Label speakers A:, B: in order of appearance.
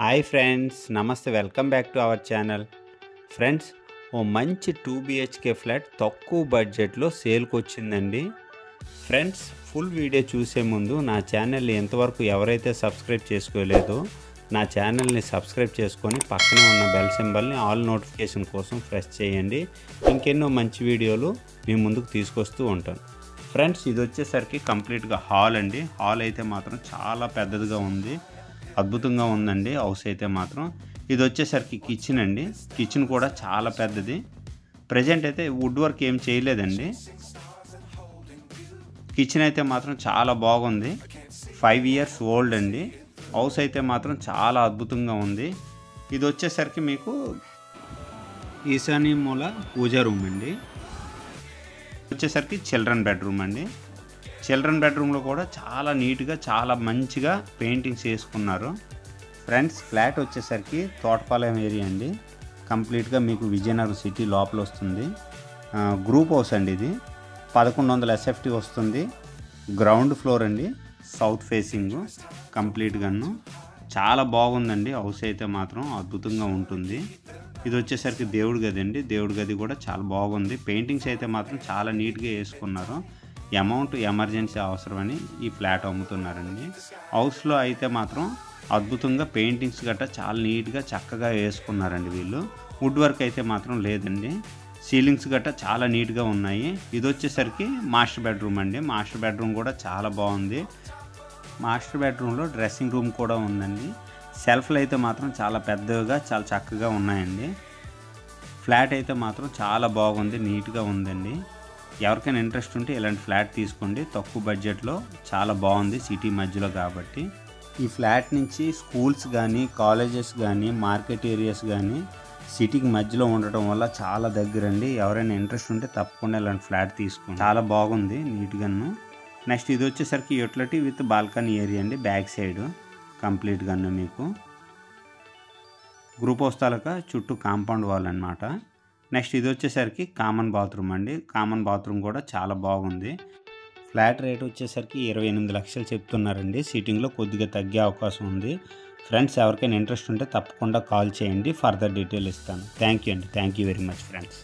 A: Hi friends, నమస్తే. Welcome back to our channel. Friends, ఓ మంచి 2 BHK ఫ్లాట్ తక్కువ బడ్జెట్లో సేల్కి వచ్చిందండి. ఫ్రెండ్స్, ఫుల్ వీడియో చూసే ముందు నా ఛానల్ని ఎంతవరకు ఎవరైతే సబ్స్క్రైబ్ చేసుకోలేదో నా ఛానల్ని సబ్స్క్రైబ్ చేసుకొని పక్కనే ఉన్న బెల్ సింబల్ని ఆల్ నోటిఫికేషన్ కోసం ప్రెస్ చేయండి. ఇంకెన్నో మంచి వీడియోలు మీ ముందుకు తీసుకొస్తూ ఉంటాను. ఫ్రెండ్స్, ఇది వచ్చేసరికి కంప్లీట్గా హాల్ అండి. హాల్ అయితే మాత్రం చాలా పెద్దదిగా ఉంది, అద్భుతంగా ఉందండి. హౌస్ అయితే మాత్రం ఇది వచ్చేసరికి కిచెన్ అండి. కిచెన్ కూడా చాలా పెద్దది. ప్రజెంట్ అయితే వుడ్ వర్క్ ఏం చేయలేదండి. కిచెన్ అయితే మాత్రం చాలా బాగుంది. 5 years ఓల్డ్ అండి. హౌస్ అయితే మాత్రం చాలా అద్భుతంగా ఉంది. ఇది వచ్చేసరికి మీకు ఈశాన్య మూల పూజా రూమ్ అండి. వచ్చేసరికి చిల్డ్రన్ బెడ్రూమ్ అండి. చిల్డ్రన్ బెడ్రూమ్లో కూడా చాలా నీట్గా చాలా మంచిగా పెయింటింగ్స్ వేసుకున్నారు. ఫ్రెండ్స్, ఫ్లాట్ వచ్చేసరికి తోటపాలెం ఏరియా అండి. కంప్లీట్గా మీకు విజయనగరం సిటీ లోపల వస్తుంది. గ్రూప్ హౌస్ అండి. ఇది 1100 SFT వస్తుంది. గ్రౌండ్ ఫ్లోర్ అండి, సౌత్ ఫేసింగ్ కంప్లీట్గాను. చాలా బాగుందండి. హౌస్ అయితే మాత్రం అద్భుతంగా ఉంటుంది. ఇది వచ్చేసరికి దేవుడి గది అండి. దేవుడి గది కూడా చాలా బాగుంది. పెయింటింగ్స్ అయితే మాత్రం చాలా నీట్గా వేసుకున్నారు. అమౌంట్ ఎమర్జెన్సీ అవసరమని ఈ ఫ్లాట్ అమ్ముతున్నారండి. హౌస్లో అయితే మాత్రం అద్భుతంగా పెయింటింగ్స్ గట్రా చాలా నీట్గా చక్కగా వేసుకున్నారండి వీళ్ళు. వుడ్ వర్క్ అయితే మాత్రం లేదండి. సీలింగ్స్ గట్రా చాలా నీట్గా ఉన్నాయి. ఇది వచ్చేసరికి మాస్టర్ బెడ్రూమ్ అండి. మాస్టర్ బెడ్రూమ్ కూడా చాలా బాగుంది. మాస్టర్ బెడ్రూమ్లో డ్రెస్సింగ్ రూమ్ కూడా ఉందండి. సెల్ఫ్లు అయితే మాత్రం చాలా పెద్దగా చాలా చక్కగా ఉన్నాయండి. ఫ్లాట్ అయితే మాత్రం చాలా బాగుంది, నీట్గా ఉందండి. ఎవరికైనా ఇంట్రెస్ట్ ఉంటే ఇలాంటి ఫ్లాట్ తీసుకోండి. తక్కువ బడ్జెట్లో చాలా బాగుంది, సిటీ మధ్యలో కాబట్టి. ఈ ఫ్లాట్ నుంచి స్కూల్స్ కానీ కాలేజెస్ కానీ మార్కెట్ ఏరియాస్ కానీ సిటీకి మధ్యలో ఉండటం వల్ల చాలా దగ్గరండి. ఎవరైనా ఇంట్రెస్ట్ ఉంటే తప్పకుండా ఇలాంటి ఫ్లాట్ తీసుకోండి. చాలా బాగుంది, నీట్గాను. నెక్స్ట్ ఇది వచ్చేసరికి యూటిలిటీ విత్ బాల్కనీ ఏరియా అండి. బ్యాక్ సైడ్ కంప్లీట్గాను మీకు గ్రూప్ హౌస్ తాలూకా చుట్టూ కాంపౌండ్ వాల్ అనమాట. నెక్స్ట్ ఇది వచ్చేసరికి కామన్ బాత్రూమ్ అండి. కామన్ బాత్రూమ్ కూడా చాలా బాగుంది. ఫ్లాట్ రేట్ వచ్చేసరికి 28 లక్షలు చెప్తున్నారండి. సిట్టింగ్లో కొద్దిగా తగ్గే అవకాశం ఉంది. ఫ్రెండ్స్, ఎవరికైనా ఇంట్రెస్ట్ ఉంటే తప్పకుండా కాల్ చేయండి, ఫర్దర్ డీటెయిల్ ఇస్తాను. థ్యాంక్ యూ అండి. Thank you very much friends.